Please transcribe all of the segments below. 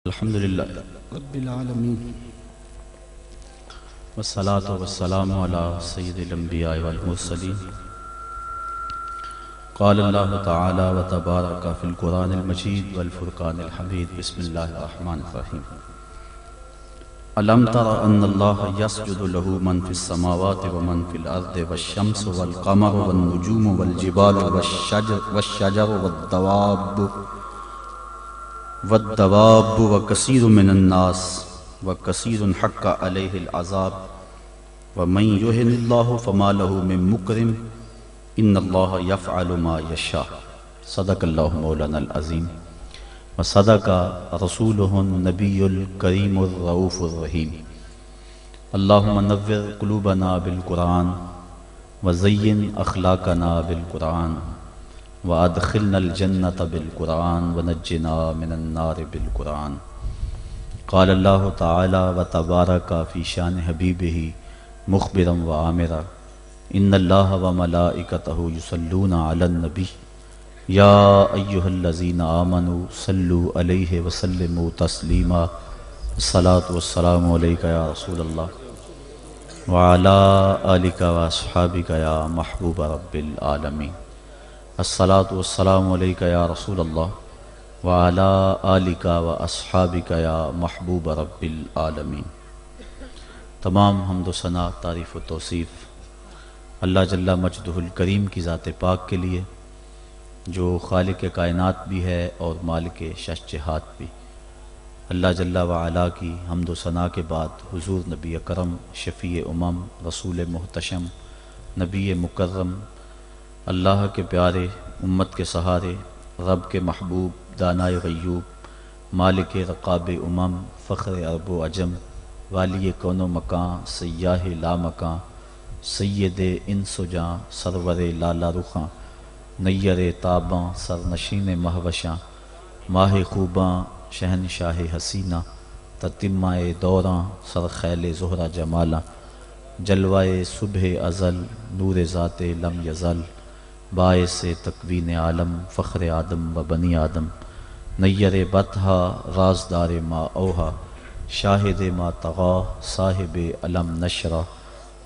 الحمد للہ رب العالمین والصلاة والسلام على سید الانبیاء والمرسلین قال اللہ تعالی وتبارک فی القرآن المجید والفرقان الحمید بسم اللہ الرحمن الرحیم الم تر ان اللہ یسجد له من فی السماوات ومن فی الارض والشمس والقمر والنجوم والجبال والشجر والدواب وکثیر من الناس وکثیر حق علیہ العذاب ومن یہن اللہ فما له من مکرم ان اللہ یفعل ما یشاء صدق اللہ مولانا العظیم وصدق رسولہ النبی الکریم الرؤوف الرحیم اللہم نور قلوبنا بالقرآن وزین اخلاقنا بالقرآن وادخلنا الجنة بالقرآن ونجنا من النار بالقرآن قال اللہ تعالی وتبارک فی شان حبیبہ مخبرا وآمرا ان اللہ وملائکتہ یصلون علی النبی یا ایہا الذین آمنوا صلوا علیہ وسلموا تسلیما الصلاة والسلام علیکہ یا رسول اللہ وعلی آلک واصحابک یا محبوب رب العالمین الصلاة والسلام علیکہ یا رسول اللہ وعلی آلک واصحابک یا محبوب رب العالمین۔ تمام حمد و ثنا، تعریف و توصیف اللہ جل مجدہ الکریم کی ذات پاک کے لیے، جو خالق کائنات بھی ہے اور مالک شش جہات بھی۔ اللہ جل وعلا کی حمد و ثنا کے بعد حضور نبی اکرم، شفیع امم، رسول محتشم، نبی مکرم، اللہ کے پیارے، امت کے سہارے، رب کے محبوب، دانائے غیوب، مالک رقاب امم، فخر عرب و عجم، والی کون و مکان، سیاہ لا مکان، سید انس و جاں، سرور لالا رخاں، نیر تاباں، سرنشین مہوشاں، ماہ خوباں، شہنشاہ حسینہ، تتمہ دوراں، سرخیل زہرہ جمالاں، جلوائے صبح ازل، نور ذات لم یزل، باعث تکوین عالم، فخر آدم و بنی آدم، نیر بطحا، رازدار ما اوہا، شاہد ما طغا، صاحب علم نشرہ،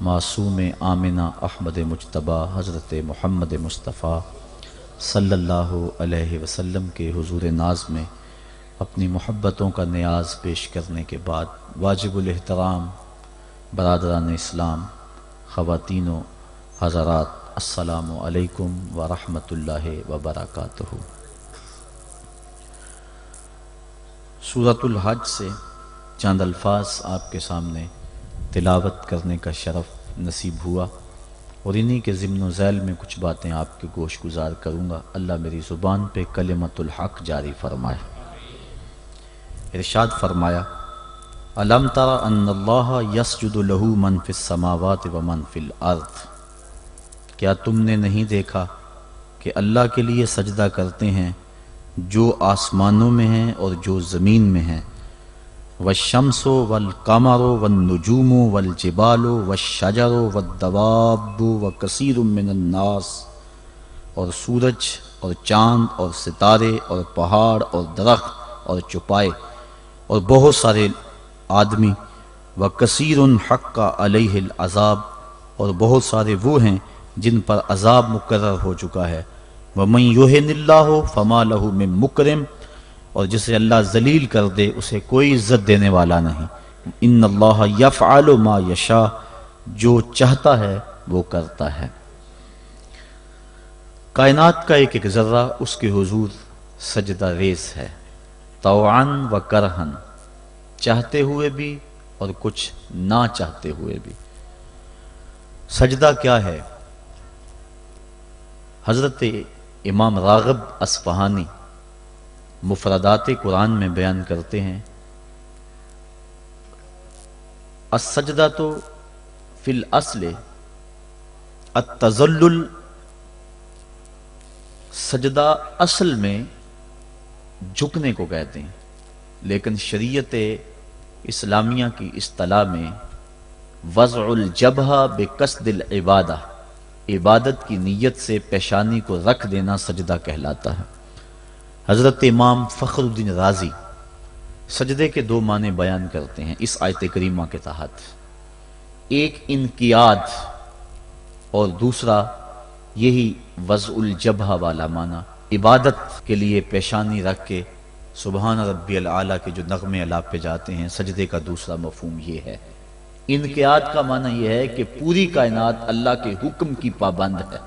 معصوم آمنہ احمد مجتبیٰ، حضرت محمد مصطفیٰ صلی اللہ علیہ وسلم کے حضور ناز میں اپنی محبتوں کا نیاز پیش کرنے کے بعد، واجب الاحترام برادران اسلام، خواتین و حضرات، السلام علیکم ورحمۃ اللہ وبرکاتہ۔ سورۃ الحج سے چند الفاظ آپ کے سامنے تلاوت کرنے کا شرف نصیب ہوا، اور انہی کے ضمن و ذیل میں کچھ باتیں آپ کے گوش گزار کروں گا۔ اللہ میری زبان پہ کلمۃ الحق جاری فرمائے۔ ارشاد فرمایا، الم تر ان اللہ یسجد لہ من فی السماوات ومن فی الارض، کیا تم نے نہیں دیکھا کہ اللہ کے لیے سجدہ کرتے ہیں جو آسمانوں میں ہیں اور جو زمین میں ہیں، والشمس والقمر والنجوم والجبال والشجر والدواب وکثیر من الناس، اور سورج اور چاند اور ستارے اور پہاڑ اور درخت اور چوپائے اور بہت سارے آدمی، وکثیر حق علیہ العذاب، اور بہت سارے وہ ہیں جن پر عذاب مقرر ہو چکا ہے، وَمَن يُهِنِ اللَّهُ فَمَا لَهُ مِن مُكْرِمٍ، اور جسے اللہ ذلیل کر دے اسے کوئی عزت دینے والا نہیں۔ ان اللہ یفعل ما یشاء، جو چاہتا ہے وہ کرتا ہے۔ کائنات کا ایک ایک ذرہ اس کے حضور سجدہ ریز ہے، طوعا و کرہن، چاہتے ہوئے بھی اور کچھ نہ چاہتے ہوئے بھی۔ سجدہ کیا ہے؟ حضرت امام راغب اصفہانی مفردات قرآن میں بیان کرتے ہیں، السجدۃ فی الاصل التذلل، سجدہ اصل میں جھکنے کو کہتے ہیں، لیکن شریعت اسلامیہ کی اصطلاح میں وضع الجبہہ بقصد العبادہ، عبادت کی نیت سے پیشانی کو رکھ دینا سجدہ کہلاتا ہے۔ حضرت امام فخر الدین رازی سجدے کے دو معنی بیان کرتے ہیں اس آیت کریمہ کے تحت، ایک انقیاد اور دوسرا یہی وضع الجبہہ والا معنی، عبادت کے لیے پیشانی رکھ کے سبحان ربی العالی کے جو نغمے الاپ پہ جاتے ہیں، سجدے کا دوسرا مفہوم یہ ہے۔ انقیاد کا معنی یہ ہے کہ پوری کائنات اللہ کے حکم کی پابند ہے،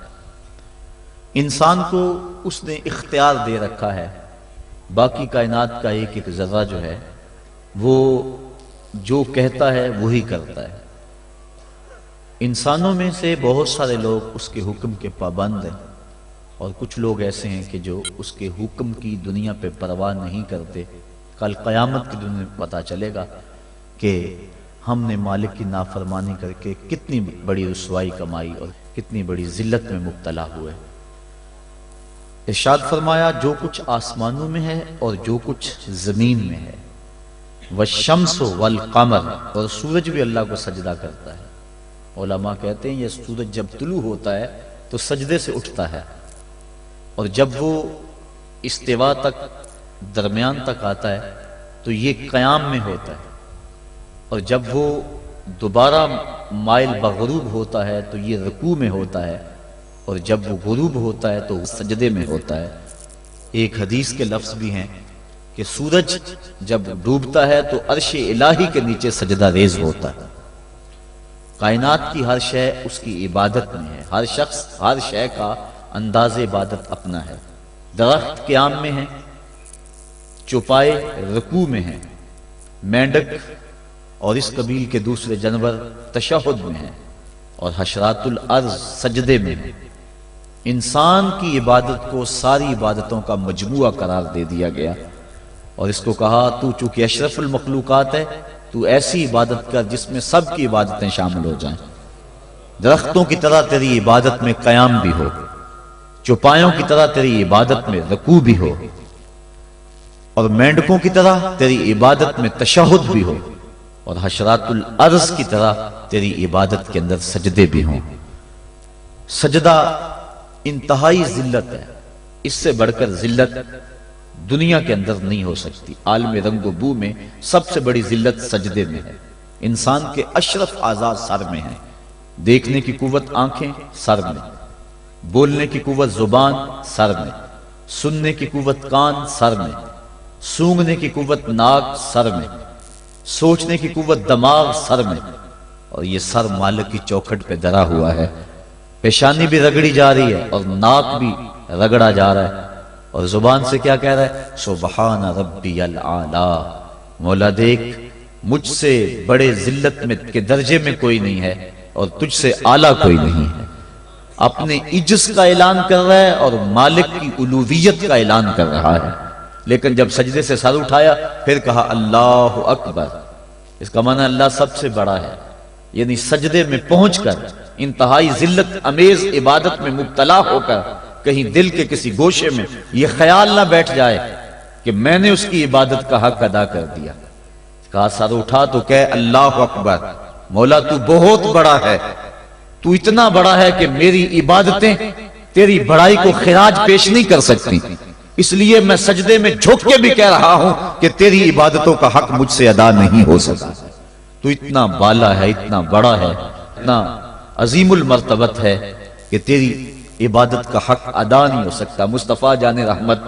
انسان کو اس نے اختیار دے رکھا ہے، باقی کائنات کا ایک ایک ذرہ جو ہے وہ جو کہتا ہے وہی کرتا ہے۔ انسانوں میں سے بہت سارے لوگ اس کے حکم کے پابند ہیں، اور کچھ لوگ ایسے ہیں کہ جو اس کے حکم کی دنیا پہ پرواہ نہیں کرتے۔ کل قیامت کے دن میں پتہ چلے گا کہ ہم نے مالک کی نافرمانی کر کے کتنی بڑی رسوائی کمائی اور کتنی بڑی ذلت میں مبتلا ہوئے۔ ارشاد فرمایا جو کچھ آسمانوں میں ہے اور جو کچھ زمین میں ہے، والشمس والقمر، اور سورج بھی اللہ کو سجدہ کرتا ہے۔ علماء کہتے ہیں یہ سورج جب طلوع ہوتا ہے تو سجدے سے اٹھتا ہے، اور جب وہ استوا تک درمیان تک آتا ہے تو یہ قیام میں ہوتا ہے، اور جب وہ دوبارہ مائل بغروب ہوتا ہے تو یہ رکوع میں ہوتا ہے، اور جب وہ غروب ہوتا ہے تو سجدے میں ہوتا ہے۔ ایک حدیث کے لفظ بھی ہیں کہ سورج جب ڈوبتا ہے تو عرش الہی کے نیچے سجدہ ریز ہوتا ہے۔ کائنات کی ہر شے اس کی عبادت میں ہے، ہر شخص ہر شے کا انداز عبادت اپنا ہے۔ درخت قیام میں ہے، چوپائے رکوع میں ہیں، مینڈک اور اس قبیل کے دوسرے جانور تشہد میں ہیں، اور حشرات الارض سجدے میں ہیں۔ انسان کی عبادت کو ساری عبادتوں کا مجموعہ قرار دے دیا گیا، اور اس کو کہا تو چونکہ اشرف المخلوقات ہے تو ایسی عبادت کر جس میں سب کی عبادتیں شامل ہو جائیں۔ درختوں کی طرح تیری عبادت میں قیام بھی ہو، چوپایوں کی طرح تیری عبادت میں رکوع بھی ہو، اور مینڈکوں کی طرح تیری عبادت میں تشہد بھی ہو، اور حشرات الارض کی طرح تیری عبادت کے اندر سجدے بھی ہوں۔ سجدہ انتہائی ذلت ہے، اس سے بڑھ کر ذلت دنیا کے اندر نہیں ہو سکتی۔ عالم رنگ و بو میں سب سے بڑی ذلت سجدے میں ہے۔ انسان کے اشرف اعضاء سر میں ہیں، دیکھنے کی قوت آنکھیں سر میں، بولنے کی قوت زبان سر میں، سننے کی قوت کان سر میں، سونگھنے کی قوت ناک سر میں، سوچنے کی قوت دماغ سر میں، اور یہ سر مالک کی چوکھٹ پہ دھرا ہوا ہے۔ پیشانی بھی رگڑی جا رہی ہے اور ناک بھی رگڑا جا رہا ہے، اور زبان سے کیا کہہ رہا ہے؟ سبحان ربی العالی، مولا دیکھ مجھ سے بڑے ذلت میں کے درجے میں کوئی نہیں ہے اور تجھ سے اعلیٰ کوئی نہیں ہے۔ اپنے عجز کا اعلان کر رہا ہے اور مالک کی الوہیت کا اعلان کر رہا ہے، لیکن جب سجدے سے سر اٹھایا پھر کہا اللہ اکبر۔ اس کا معنی اللہ سب سے بڑا ہے، یعنی سجدے میں پہنچ کر انتہائی ذلت امیز عبادت میں مبتلا ہو کر کہیں دل کے کسی گوشے میں یہ خیال نہ بیٹھ جائے کہ میں نے اس کی عبادت کا حق ادا کر دیا۔ کہا سر اٹھا تو کہے اللہ اکبر، مولا تو بہت بڑا ہے، تو اتنا بڑا ہے کہ میری عبادتیں تیری بڑائی کو خراج پیش نہیں کر سکتی، اس لیے میں سجدے میں جھک کے بھی کہہ رہا ہوں کہ تیری عبادتوں کا حق مجھ سے ادا نہیں ہو سکا۔ تو اتنا بالا ہے، اتنا بڑا ہے، اتنا عظیم المرتبت ہے کہ تیری عبادت کا حق ادا نہیں ہو سکتا۔ مصطفیٰ جان رحمت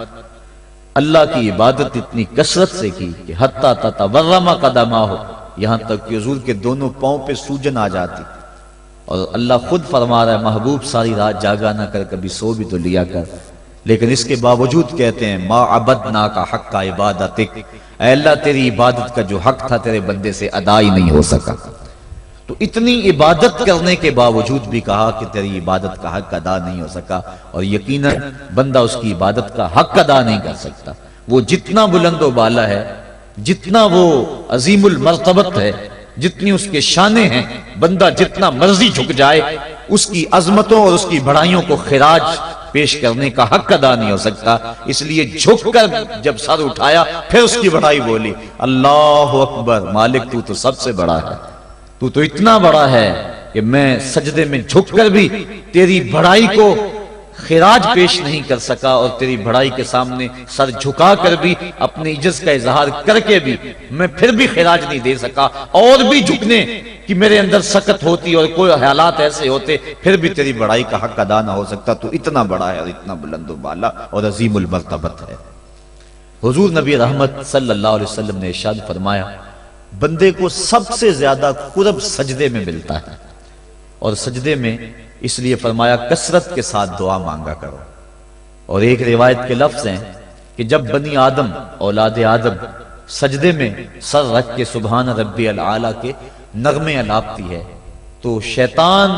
اللہ کی عبادت اتنی کثرت سے کی کہ حتیٰ تتورم قدماہ، یہاں تک کہ حضور کے دونوں پاؤں پہ سوجن آ جاتی، اور اللہ خود فرما رہا ہے محبوب ساری رات جاگا نہ کر، کبھی سو بھی تو لیا کر، لیکن اس کے باوجود کہتے ہیں ما عبدناک حق عبادتک، اے اللہ تیری عبادت کا جو حق تھا تیرے بندے سے ادا ہی نہیں ہو سکا۔ تو اتنی عبادت کرنے کے باوجود بھی کہا کہ تیری عبادت کا حق ادا نہیں ہو سکا، اور یقیناً بندہ اس کی عبادت کا حق ادا نہیں کر سکتا۔ وہ جتنا بلند و بالا ہے، جتنا وہ عظیم المرتبت ہے، جتنی اس کے شانیں ہیں، بندہ جتنا مرضی جھک جائے اس کی عظمتوں اور اس کی بڑائیوں کو خراج پیش کرنے کا حق ادا نہیں ہو سکتا۔ اس لیے جھک کر جب سر اٹھایا پھر اس کی بڑائی بولی اللہ اکبر، مالک تو سب سے بڑا ہے، تو اتنا بڑا ہے کہ میں سجدے میں جھک کر بھی تیری بڑائی کو خراج پیش نہیں کر سکا اور تیری بڑائی کے سامنے سر جھکا کر بھی اپنی عجز کا اظہار کر کے بھی میں پھر بھی خراج نہیں دے سکا، اور بھی جھکنے کہ میرے اندر سکت ہوتی اور کوئی حالات ایسے ہوتے پھر بھی تیری بڑائی کا حق ادا نہ ہو سکتا۔ تو اتنا بڑا ہے اور اتنا بلند و بالا اور عظیم المرتبت ہے۔ حضور نبی رحمت صلی اللہ علیہ وسلم نے ارشاد فرمایا، بندے کو سب سے زیادہ قرب سجدے میں ملتا ہے، اور سجدے میں اس لیے فرمایا کثرت کے ساتھ دعا مانگا کرو۔ اور ایک روایت کے لفظ ہیں کہ جب بنی آدم اولاد آدم سجدے میں سر رکھ کے سبحان ربی العالی کے نغمے الاپتی ہے تو شیطان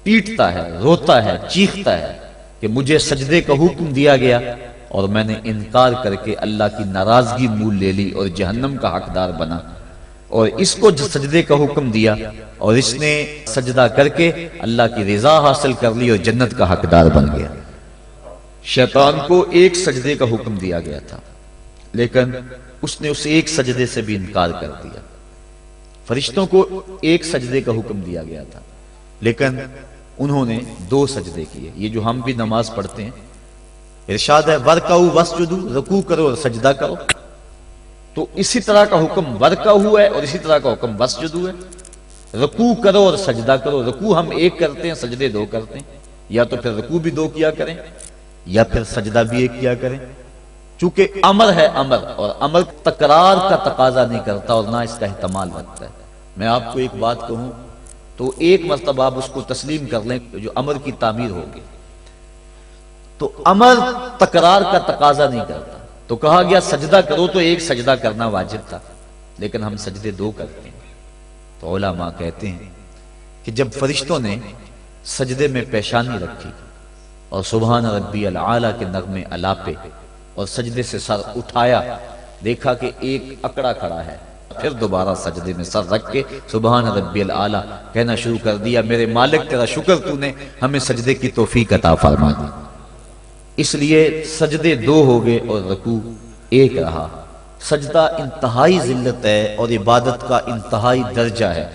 پیٹتا ہے، روتا ہے، چیختا ہے کہ مجھے سجدے کا حکم دیا گیا اور میں نے انکار کر کے اللہ کی ناراضگی مول لے لی اور جہنم کا حقدار بنا، اور اس کو سجدے کا حکم دیا اور اس نے سجدہ کر کے اللہ کی رضا حاصل کر لی اور جنت کا حقدار بن گیا۔ شیطان کو ایک سجدے کا حکم دیا گیا تھا لیکن اس نے اس ایک سجدے سے بھی انکار کر دیا۔ فرشتوں کو ایک سجدے کا حکم دیا گیا تھا لیکن انہوں نے 2 سجدے کیے۔ یہ جو ہم بھی نماز پڑھتے ہیں ارشاد ہے وَرْكَعُوا وَاسْجُدُوا، رکوع کرو اور سجدہ کرو، تو اسی طرح کا حکم ورکعوا ہے اور اسی طرح کا حکم واسجدوا ہے۔ رکوع کرو اور سجدہ کرو، رکوع ہم ایک کرتے ہیں، سجدے 2 کرتے ہیں، یا تو پھر رکوع بھی 2 کیا کریں یا پھر سجدہ بھی 1 کیا کریں، چونکہ امر ہے امر، اور امر تکرار کا تقاضا نہیں کرتا اور نہ اس کا احتمال رکھتا ہے۔ میں آپ کو ایک بات کہوں تو ایک مرتبہ آپ اس کو تسلیم کر لیں جو امر کی تعمیر ہوگی، تو امر تکرار کا تقاضا نہیں کرتا، تو کہا گیا سجدہ کرو تو 1 سجدہ کرنا واجب تھا لیکن ہم سجدے 2 کرتے ہیں۔ تو علماء کہتے ہیں کہ جب فرشتوں نے سجدے میں پیشانی رکھی اور سبحان ربی العالی کے نغمے الاپے اور سجدے سے سر اٹھایا، دیکھا کہ ایک اکڑا کھڑا ہے، پھر دوبارہ سجدے میں سر رکھ کے سبحان ربی العالی کہنا شروع کر دیا، میرے مالک تیرا شکر تو نے ہمیں سجدے کی توفیق عطا فرما دی۔ اس لیے سجدے 2 ہو گئے اور رکوع 1 رہا۔ سجدہ انتہائی ذلت ہے اور عبادت کا انتہائی درجہ ہے۔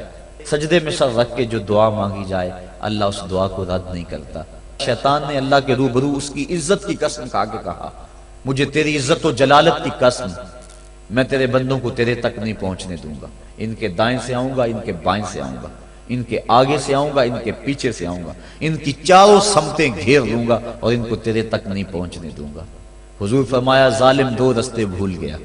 سجدے میں سر رکھ کے جو دعا مانگی جائے اللہ اس دعا کو رد نہیں کرتا۔ شیطان نے اللہ کے روبرو اس کی عزت کی قسم کھا کے کہا، مجھے تیری عزت و جلالت کی قسم، میں تیرے بندوں کو تیرے تک نہیں پہنچنے دوں گا، ان کے دائیں سے آؤں گا، ان کے بائیں سے آؤں گا، ان کے آگے سے آؤں گا، ان کے پیچھے سے آؤں گا، ان کی چاروں سمتیں گھیر لوں گا اور ان کو تیرے تک نہیں پہنچنے دوں گا۔ حضور فرمایا ظالم 2 رستے بھول گیا،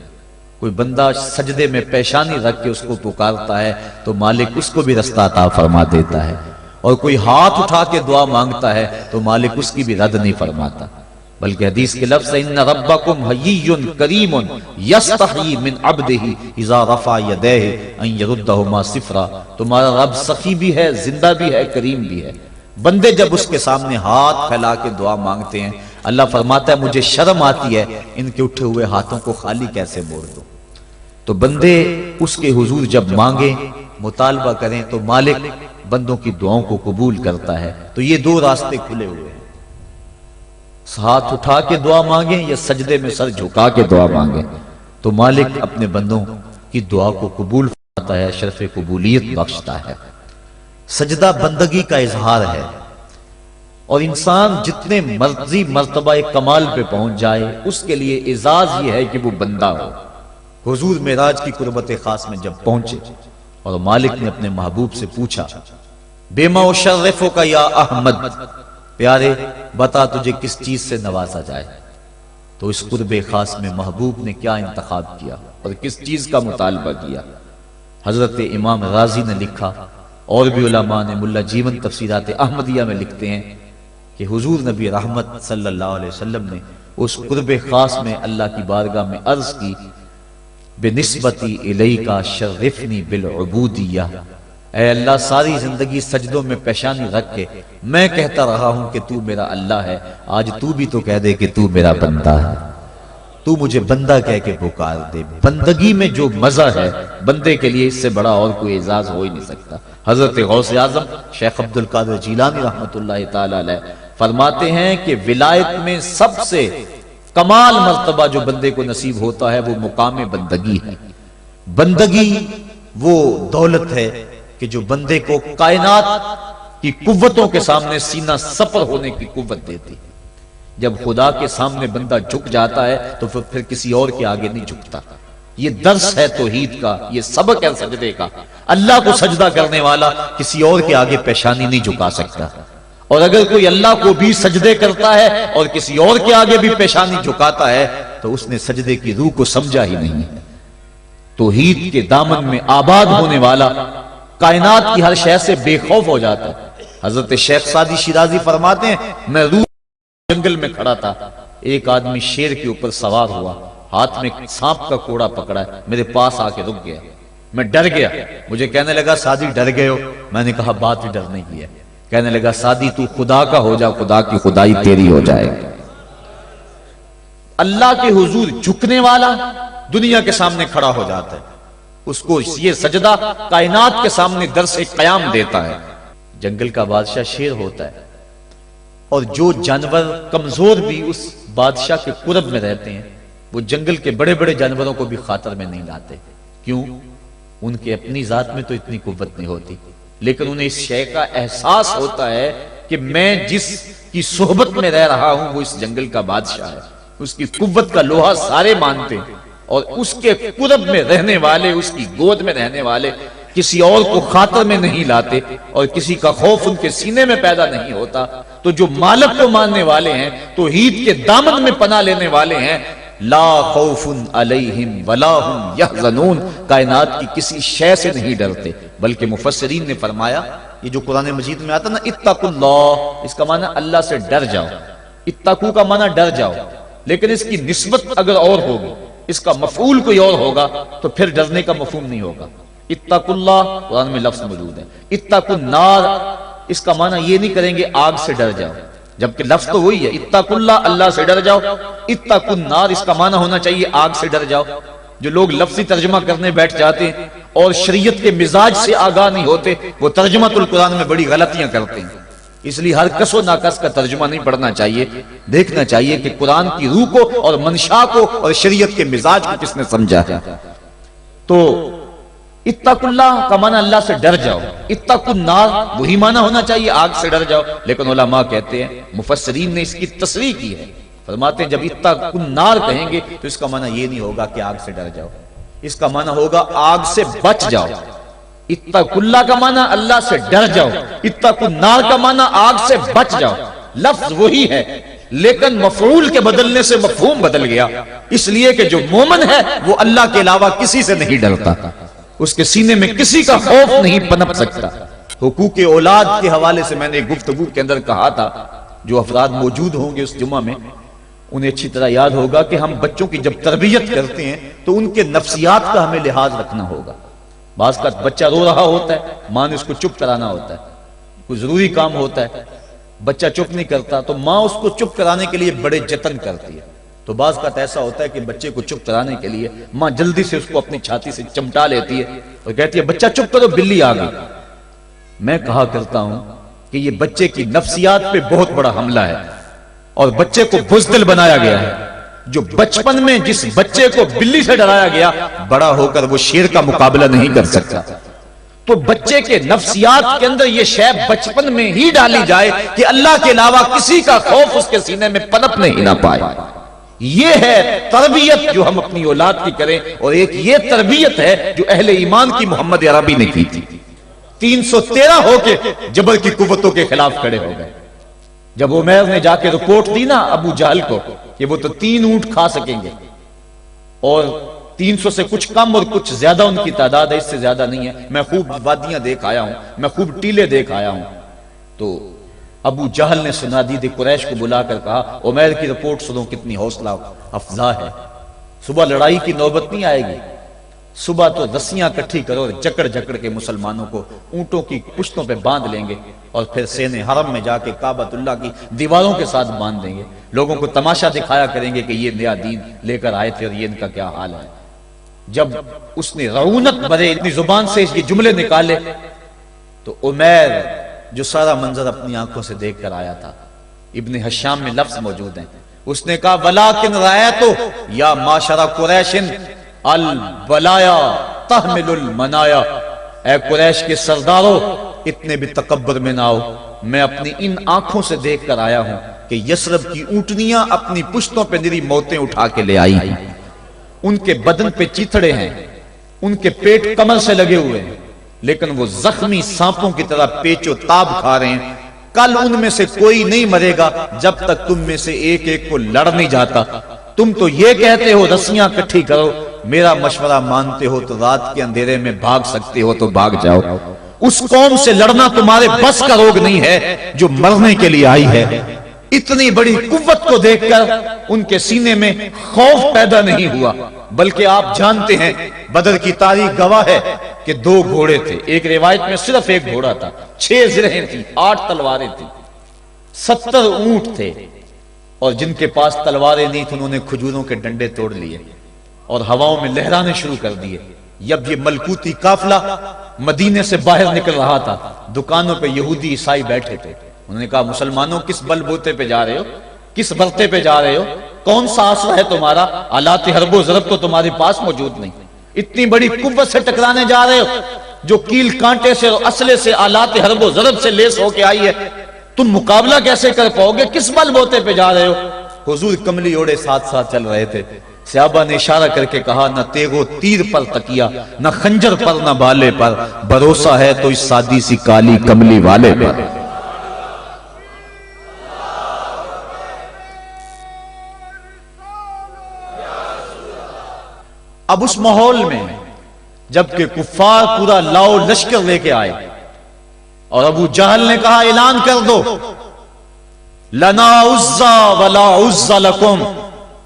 کوئی بندہ سجدے میں پیشانی رکھ کے اس کو پکارتا ہے تو مالک اس کو بھی رستہ عطا فرما دیتا ہے، اور کوئی ہاتھ اٹھا کے دعا مانگتا ہے تو مالک اس کی بھی رد نہیں فرماتا۔ بلکہ حدیث کے لفظ ان ربکم حیی کریم یستحیی من عبدہ اذا رفع یدیہ ان یردہما صفرا، تمہارا رب سخی بھی ہے، زندہ بھی ہے، کریم بھی ہے۔ بندے جب اس کے سامنے ہاتھ پھیلا کے دعا مانگتے ہیں اللہ فرماتا ہے مجھے شرم آتی ہے ان کے اٹھے ہوئے ہاتھوں کو خالی کیسے موڑ دو۔ تو بندے اس کے حضور جب مانگیں مطالبہ کریں تو مالک بندوں کی دعاؤں کو قبول کرتا ہے۔ تو یہ 2 راستے کھلے ہوئے ہیں، ہاتھ اٹھا کے دعا مانگیں یا سجدے میں سر جھکا کے دعا مانگیں، تو مالک اپنے بندوں کی دعا کو قبول فرماتا ہے، شرف قبولیت بخشتا ہے۔ سجدہ بندگی کا اظہار ہے، اور انسان جتنے مرضی مرتبہ کمال پہ پہنچ جائے اس کے لیے اعزاز یہ ہے کہ وہ بندہ ہو۔ حضور معراج کی قربت خاص میں جب پہنچے اور مالک نے اپنے محبوب سے پوچھا بما اشرفک یا احمد، پیارے بتا تجھے کس چیز سے نوازا جائے، تو اس قرب خاص میں محبوب نے کیا انتخاب کیا اور کس چیز کا مطالبہ کیا؟ حضرت امام غازی نے لکھا اور بھی علماء نے، ملا جیون تفسیرات احمدیہ میں لکھتے ہیں کہ حضور نبی رحمت صلی اللہ علیہ وسلم نے اس قرب خاص میں اللہ کی بارگاہ میں عرض کی بنسبتی الیک شرفنی بالعبودیہ، اے اللہ ساری زندگی سجدوں میں پیشانی رکھ کے میں کہتا رہا ہوں کہ تو میرا اللہ ہے، آج تو بھی تو کہہ دے کہ تو میرا بندہ ہے، تو مجھے بندہ کہہ کے پکار دے۔ بندگی میں جو مزہ ہے بندے کے لیے اس سے بڑا اور کوئی اعزاز ہو ہی نہیں سکتا۔ حضرت غوث اعظم شیخ عبد القادر جیلانی رحمۃ اللہ تعالی علیہ فرماتے ہیں کہ ولایت میں سب سے کمال مرتبہ جو بندے کو نصیب ہوتا ہے وہ مقام بندگی ہے۔ بندگی وہ دولت ہے کہ جو بندے کو کائنات کی قوتوں کے سامنے سینہ سپر ہونے کی قوت دیتی. جب خدا کے سامنے بندہ جھک جاتا ہے تو پھر کسی اور کے آگے نہیں جھکتا. یہ درس ہے توحید کا، یہ سبق ہے سجدے کا. اللہ کو سجدہ کرنے والا کسی اور کے آگے پیشانی نہیں جھکا سکتا، اور اگر کوئی اللہ کو بھی سجدے کرتا ہے اور کسی اور کے آگے بھی پیشانی جھکاتا ہے تو اس نے سجدے کی روح کو سمجھا ہی نہیں. توحید کے دامن میں آباد ہونے والا کائنات کی ہر شے سے بے خوف ہو جاتا ہے. حضرت شیخ سعدی شیرازی فرماتے ہیں میں روح جنگل میں کھڑا تھا، ایک آدمی شیر کے اوپر سوار ہوا، ہاتھ میں سانپ کا کوڑا پکڑا ہے، میرے پاس آ کے رک گیا. میں ڈر گیا. مجھے کہنے لگا سعدی ڈر گئے ہو؟ میں نے کہا بات ہی ڈرنے کی ہے. کہنے لگا سعدی تو خدا کا ہو جا، خدا کی خدائی تیری ہو جائے. اللہ کے حضور جھکنے والا دنیا کے سامنے کھڑا ہو جاتا ہے. اس کو یہ سجدہ کائنات کے سامنے درس قیام دیتا ہے. جنگل کا بادشاہ شیر ہوتا ہے، اور جو جانور کمزور بھی اس بادشاہ کے قرب میں رہتے ہیں وہ جنگل کے بڑے بڑے جانوروں کو بھی خاطر میں نہیں لاتے. کیوں؟ ان کے اپنی ذات میں تو اتنی قوت نہیں ہوتی، لیکن انہیں اس شے کا احساس ہوتا ہے کہ میں جس کی صحبت میں رہ رہا ہوں وہ اس جنگل کا بادشاہ ہے. اس کی قوت کا لوہا سارے مانتے ہیں، اور اس کے قرب میں رہنے والے، اس کی گود میں رہنے والے کسی اور کو خاطر میں نہیں لاتے، اور کسی کا خوف ان کے سینے میں پیدا نہیں ہوتا. تو جو مالک کو ماننے والے ہیں، توحید کے دامن میں پناہ لینے والے ہیں، لا خوف علیہم ولا ہم یحزنون، کائنات کی کسی شے سے نہیں ڈرتے. بلکہ مفسرین نے فرمایا یہ جو قرآن مجید میں آتا نا اتقوا اللہ، اس کا معنی اللہ سے ڈر جاؤ. اتقوا کا معنی ڈر جاؤ، لیکن اس کی نسبت اگر اور ہوگی، اس کا مفعول کوئی اور ہوگا تو پھر ڈرنے کا مفہوم نہیں ہوگا. اتقوا اللہ قرآن میں لفظ موجود ہے. اتقوا النار اس کا معنی یہ نہیں کریں گے آگ سے ڈر جاؤ، جبکہ لفظ تو وہی ہے اتقوا اللہ، اللہ سے ڈر جاؤ. اتقوا النار اس کا معنی ہونا چاہیے آگ سے ڈر جاؤ. جو لوگ لفظی ترجمہ کرنے بیٹھ جاتے ہیں اور شریعت کے مزاج سے آگاہ نہیں ہوتے، وہ ترجمۃ القرآن میں بڑی غلطیاں کرتے ہیں. اس لیے ہر کس و ناکس کا ترجمہ نہیں پڑھنا چاہیے، دیکھنا چاہیے کہ قرآن کی روح کو اور منشا کو اور شریعت کے مزاج کو کس نے سمجھا ہے. تو اتقوا اللہ کا معنی اللہ سے ڈر جاؤ، اتقوا النار وہی معنی ہونا چاہیے آگ سے ڈر جاؤ. لیکن علماء کہتے ہیں، مفسرین نے اس کی تصریح کی ہے، فرماتے ہیں جب اتقوا النار کہیں گے تو اس کا معنی یہ نہیں ہوگا کہ آگ سے ڈر جاؤ، اس کا معنی ہوگا آگ سے بچ جاؤ. اتقوا اللہ کا معنی اللہ سے ڈر جاؤ، اتقوا النار کا معنی آگ سے بچ جاؤ. لفظ وہی ہے لیکن مفعول کے بدلنے سے مفہوم بدل گیا، اس لیے کہ جو مومن ہے وہ اللہ کے علاوہ کسی سے نہیں ڈرتا، اس کے سینے میں کسی کا خوف نہیں پنپ سکتا. حقوق اولاد کے حوالے سے میں نے گفتگو کے اندر کہا تھا، جو افراد موجود ہوں گے اس جمعہ میں انہیں اچھی طرح یاد ہوگا کہ ہم بچوں کی جب تربیت کرتے ہیں تو ان کے نفسیات کا ہمیں لحاظ رکھنا ہوگا. بعض کا بچہ رو رہا ہوتا ہے، ماں نے اس کو چپ کرانا ہوتا ہے، کوئی ضروری کام ہوتا ہے، بچہ چپ نہیں کرتا تو ماں اس کو چپ کرانے کے لیے بڑے جتن کرتی ہے. تو بعض کا ایسا ہوتا ہے کہ بچے کو چپ کرانے کے لیے ماں جلدی سے اس کو اپنی چھاتی سے چمٹا لیتی ہے اور کہتی ہے بچہ چپ کرو بلی آ گئی. میں کہا کرتا ہوں کہ یہ بچے کی نفسیات پہ بہت بڑا حملہ ہے اور بچے کو بزدل بنایا گیا ہے. جو بچپن میں جس بچے کو بلی سے ڈرایا گیا، بڑا ہو کر وہ شیر کا مقابلہ نہیں کر سکتا. تو بچے کے نفسیات کے اندر یہ شے بچپن میں ہی ڈالی جائے کہ اللہ کے علاوہ کسی کا خوف اس کے سینے میں پنپنے ہی نہ پائے. یہ ہے تربیت جو ہم اپنی اولاد کی کریں، اور ایک یہ تربیت ہے جو اہل ایمان کی محمد عربی نے کی تھی. 313 ہو کے جبر کی قوتوں کے خلاف کھڑے ہو گئے. جب عمیر نے جا کے رپورٹ دی نا ابو جہل کو کہ وہ تو 3 اونٹ کھا سکیں گے، اور 300 سے کچھ کم اور کچھ زیادہ ان کی تعداد ہے، اس سے زیادہ نہیں ہے، میں خوب وادیاں دیکھ آیا ہوں، میں خوب ٹیلے دیکھ آیا ہوں. تو ابو جہل نے سنادید قریش کو بلا کر کہا عمیر کی رپورٹ سنو کتنی حوصلہ افزا ہے، صبح لڑائی کی نوبت نہیں آئے گی، صبح تو رسیاں کٹھی کرو اور جکڑ جکڑ کے مسلمانوں کو اونٹوں کی پشتوں پہ باندھ لیں گے اور پھر سین حرم میں جا کے کعبۃ اللہ کی دیواروں کے ساتھ باندھ دیں گے، لوگوں کو تماشا دکھایا کریں گے کہ یہ نیا دین لے کر آئے تھے اور یہ ان کا کیا حال ہے. جب اس نے رعونت بھرے اپنی زبان سے یہ جملے نکالے تو عمیر جو سارا منظر اپنی آنکھوں سے دیکھ کر آیا تھا، ابن حشام میں لفظ موجود ہیں، اس نے کہا وَلَٰكِنْ رَأَيْتُ یا معشر قریش البلایا تحمل المنایا، اے قریش کے سرداروں اتنے بھی تکبر میں نہ آؤ، میں اپنی ان آنکھوں سے دیکھ کر آیا ہوں کہ یثرب کی اونٹنیاں اپنی پشتوں پہ نری موتیں اٹھا کے لے آئی ہیں، ان کے بدن پہ چیتھڑے ہیں، ان کے پیٹ کمر سے لگے ہوئے ہیں، لیکن وہ زخمی سانپوں کی طرح پیچ و تاب کھا رہے ہیں۔ کل ان میں سے کوئی نہیں مرے گا جب تک تم میں سے ایک ایک کو لڑ نہیں جاتا۔ تم تو یہ کہتے ہو رسیاں کٹھی کرو، میرا مشورہ مانتے ہو تو رات کے اندھیرے میں بھاگ سکتے ہو تو بھاگ جاؤ۔ اس قوم سے لڑنا تمہارے بس کا روگ نہیں ہے جو مرنے کے لیے آئی ہے۔ اتنی بڑی قوت کو دیکھ کر ان کے سینے میں خوف پیدا نہیں ہوا، بلکہ آپ جانتے ہیں بدر کی تاریخ گواہ ہے کہ 2 گھوڑے تھے، ایک روایت میں صرف ایک گھوڑا تھا، 6 زرہیں تھیں، 8 تلواریں تھیں، 70 اونٹ تھے، اور جن کے پاس تلواریں نہیں تھیں انہوں نے کھجوروں کے ڈنڈے توڑ لیے اور ہواؤں میں لہرانے شروع کر دیے۔ جب یہ ملکوتی قافلہ مدینے سے باہر نکل رہا تھا، دکانوں پہ یہودی عیسائی بیٹھے تھے۔ انہوں نے کہا مسلمانوں کس بل بوتے پہ جا رہے ہو، کس برتے پہ جا رہے ہو، کون سا آسرا ہے تمہارا، آلات حرب و ضرب تو تمہارے پاس موجود نہیں، اتنی بڑی قوت سے ٹکرانے جا رہے ہو جو کیل کانٹے سے اور اسلحے سے آلات حرب و ضرب سے لیس ہو کے آئی ہے، تم مقابلہ کیسے کر پاؤ گے، کس بل بوتے پہ جا رہے ہو۔ حضور کملی اوڑے ساتھ ساتھ چل رہے تھے، صحابہ نے اشارہ کر کے کہا نہ تیغو تیر پر تکیا، نہ خنجر پر نہ بالے پر، بھروسہ ہے تو اس سادی سی کالی کملی والے پر۔ اب اس ماحول میں جبکہ کفار پورا لاؤ لشکر لے کے آئے اور ابو جہل نے کہا اعلان کر دو لنا عزا ولا عزا لکم،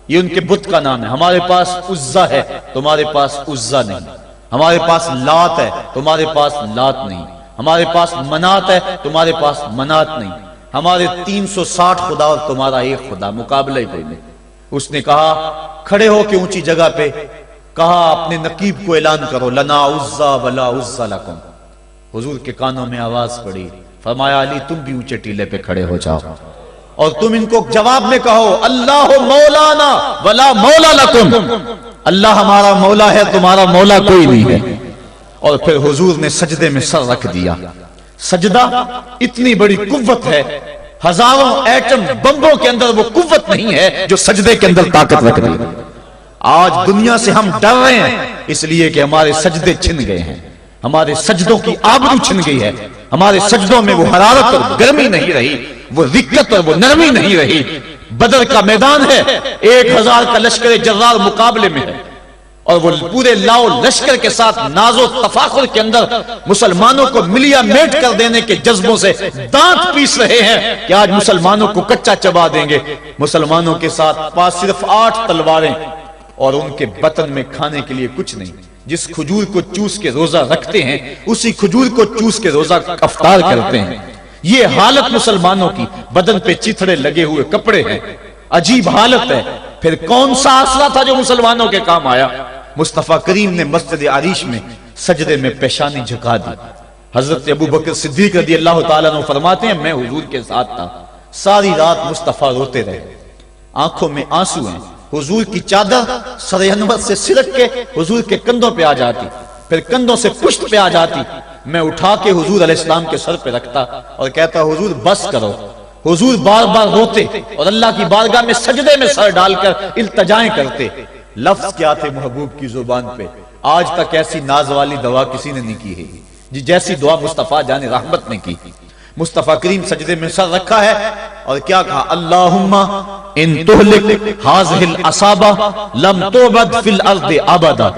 یہ ان کے بت کا نام ہے، ہمارے پاس عزا ہے تمہارے پاس عزا نہیں، ہمارے پاس لات ہے تمہارے پاس لات نہیں، ہمارے پاس منات ہے تمہارے پاس منات نہیں، ہمارے 360 خدا اور تمہارا ایک خدا، مقابلہ ہی کوئی نہیں۔ اس نے کہا کھڑے ہو کے اونچی جگہ پہ کہا اپنے نقیب کو اعلان کرو لنا عزا ولا عزا لکم۔ حضور کے کانوں میں آواز پڑی، فرمایا علی تم بھی اونچے ٹیلے پہ کھڑے ہو جاؤ اور تم ان کو جواب میں کہو اللہ مولانا ولا مولا لکم، اللہ ہمارا مولا ہے تمہارا مولا کوئی نہیں ہے۔ اور پھر حضور نے سجدے میں سر رکھ دیا۔ سجدہ اتنی بڑی قوت ہے، ہزاروں ایٹم بمبوں کے اندر وہ قوت نہیں ہے جو سجدے کے اندر طاقت رکھ دی۔ آج دنیا سے ہم ڈر رہے ہیں اس لیے کہ ہمارے سجدے چھن گئے ہیں، ہمارے سجدوں کی آبرو چھن گئی ہے، ہمارے سجدوں میں وہ حرارت اور گرمی نہیں رہی، وہ رقت اور وہ نرمی نہیں رہی۔ بدر کا میدان ہے، 1000 کا لشکر جرار مقابلے میں ہے اور وہ پورے لاؤ لشکر کے ساتھ ناز و تفاخر کے اندر مسلمانوں کو ملیا میٹ کر دینے کے جذبوں سے دانت پیس رہے ہیں کہ آج مسلمانوں کو کچا چبا دیں گے۔ مسلمانوں کے ساتھ پاس صرف 8 تلواریں اور ان کے بطن میں کھانے کے لیے کچھ نہیں۔ جس کھجور کو چوس کے روزہ رکھتے ہیں اسی کھجور کو چوس کے روزہ افطار کرتے ہیں۔ یہ حالت مسلمانوں کی، بدن پہ چیتھڑے لگے ہوئے کپڑے ہیں، عجیب حالت ہے۔ پھر کون سا آسرا تھا جو مسلمانوں کے کام آیا؟ مصطفیٰ کریم نے مسجد عریش میں سجدے میں پیشانی جھکا دی۔ حضرت ابو بکر صدیق رضی اللہ تعالیٰ عنہ فرماتے ہیں میں حضور کے ساتھ تھا، ساری رات مصطفیٰ روتے رہے، آنکھوں میں آنسو ہیں، حضور کی چادر سر انور سے سرک کے حضور کے کندھوں پہ آ جاتی، پھر کندھوں سے پشت پہ آ جاتی، میں اٹھا کے حضور علیہ السلام کے سر پہ رکھتا اور کہتا حضور بس کرو۔ حضور بار بار روتے اور اللہ کی بارگاہ میں سجدے میں سر ڈال کر التجائیں کرتے۔ لفظ کیا تھے محبوب کی زبان پہ، آج تک ایسی ناز والی دعا کسی نے نہیں کی ہے جی جیسی دعا مصطفیٰ جان رحمت نے کی۔ مصطفیٰ کریم سجدے میں سر رکھا ہے اور کیا کہا اللہم ان تہلک ہذہ العصابہ لم تعبد فی الارض ابدا،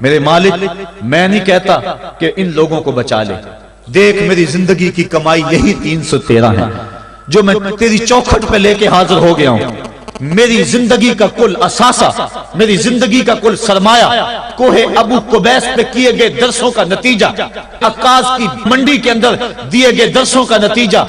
میرے مالک میں نہیں کہتا کہ ان لوگوں کو بچا لے، دیکھ میری زندگی کی کمائی یہی 313 ہے جو میں تیری چوکھٹ پہ لے کے حاضر ہو گیا ہوں، میری زندگی کا کل اثاثہ، میری زندگی کا کل سرمایہ کوہ ابو قبیس پہ کیے گئے درسوں کا نتیجہ، عکاظ کی منڈی کے اندر دیے گئے درسوں کا نتیجہ،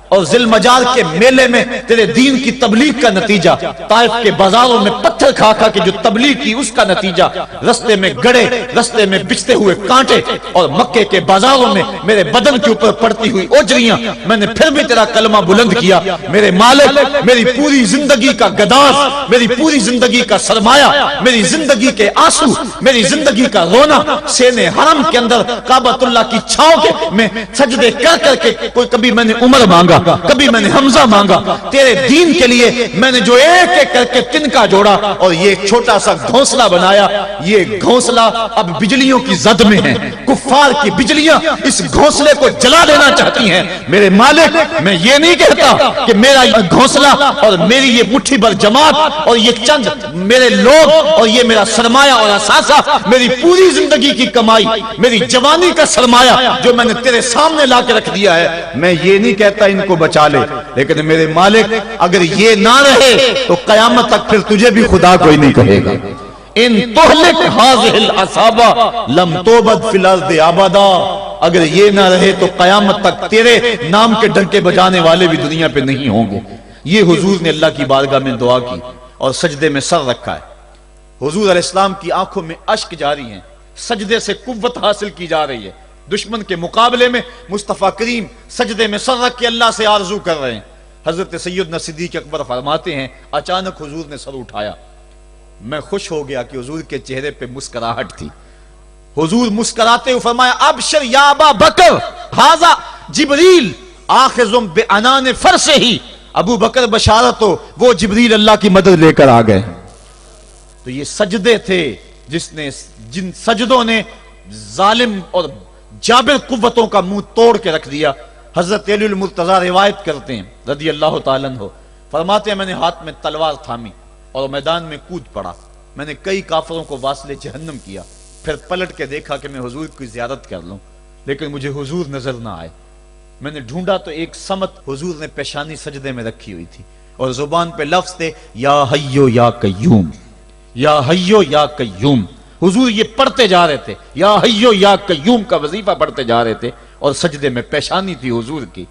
اور ذی المجال کے میلے میں تیرے دین کی تبلیغ کا نتیجہ، طائف کے بازاروں میں پتھر کھا کھا کے جو تبلیغ کی اس کا نتیجہ، رستے میں گڑے، رستے میں بچھتے ہوئے کانٹے، اور مکے کے بازاروں میں میرے بدن کے اوپر پڑتی ہوئی اوجریاں، میں نے پھر بھی تیرا کلمہ بلند کیا۔ میرے مالک، میری پوری زندگی کا گداز، میری پوری زندگی کا سرمایہ، میری زندگی کے آنسو، میری زندگی کا رونا سینے حرم کے اندر کعبۃ اللہ کی چھاؤں کے میں سجدے کر کر کے، کبھی میں نے عمر مانگا، کبھی میں نے حمزہ مانگا، تیرے دین کے لیے میں نے جو ایک ایک کر کے تنکا جوڑا اور یہ ایک چھوٹا سا گھونسلہ بنایا۔ یہ گھونسلہ اب بجلیوں کی زد میں ہے، کفار کی بجلیاں اس گھونسلے کو جلا دینا چاہتی ہیں۔ میرے مالک، میں یہ نہیں کہتا کہ میرا یہ گھونسلہ اور میری یہ مٹھی بھر جماعت اور یہ چند میرے لوگ اور یہ میرا سرمایہ اور اثاثہ، میری پوری زندگی کی کمائی، میری جوانی کا سرمایہ جو میں نے تیرے سامنے لا کے رکھ دیا ہے، میں یہ نہیں کہتا ان کو بچا لے، لیکن میرے مالک اگر یہ نہ رہے تو قیامت تک پھر تجھے بھی خدا کوئی نہیں کہے گا۔ ان تہلک هذه العصابہ لم توبد فی الارض ابدا، اگر یہ نہ رہے تو قیامت تک تیرے نام کے ڈنکے بجانے والے بھی دنیا پہ نہیں ہوں گے۔ یہ حضور نے اللہ کی بارگاہ میں دعا کی اور سجدے میں سر رکھا ہے۔ حضور علیہ السلام کی آنکھوں میں اشک جاری ہیں، سجدے سے قوت حاصل کی جا رہی ہے۔ دشمن کے مقابلے میں مصطفیٰ کریم سجدے میں سر رکھ کے اللہ سے آرزو کر رہے ہیں۔ حضرت سیدنا صدیق اکبر فرماتے ہیں اچانک حضور نے سر اٹھایا، میں خوش ہو گیا کہ حضور کے چہرے پہ مسکراہٹ تھی۔ حضور مسکراتے ہوئے فرمایا ابشر یا ابا بکر ھذا جبریل آخذ بعنان فرسہ، ابو بکر بشارت ہو، وہ جبریل اللہ کی مدد لے کر آ گئے۔ تو یہ سجدے تھے جن سجدوں نے ظالم اور جابر قوتوں کا منہ توڑ کے رکھ دیا۔ حضرت علی المرتضیٰ روایت کرتے ہیں رضی اللہ تعالیٰ عنہ، فرماتے ہیں میں نے ہاتھ میں تلوار تھامی اور میدان میں کود پڑا، میں نے کئی کافروں کو واصل جہنم کیا، پھر پلٹ کے دیکھا کہ میں حضور کی زیارت کر لوں، لیکن مجھے حضور نظر نہ آئے۔ میں نے ڈھونڈا تو ایک سمت حضور نے پیشانی سجدے میں رکھی ہوئی تھی اور زبان پہ لفظ تھے یا حیو یا قیوم، یا حیو یا قیوم۔ حضور یہ پڑھتے جا رہے تھے، یا حیو یا قیوم کا وظیفہ پڑھتے جا رہے تھے اور سجدے میں پیشانی تھی حضور کی۔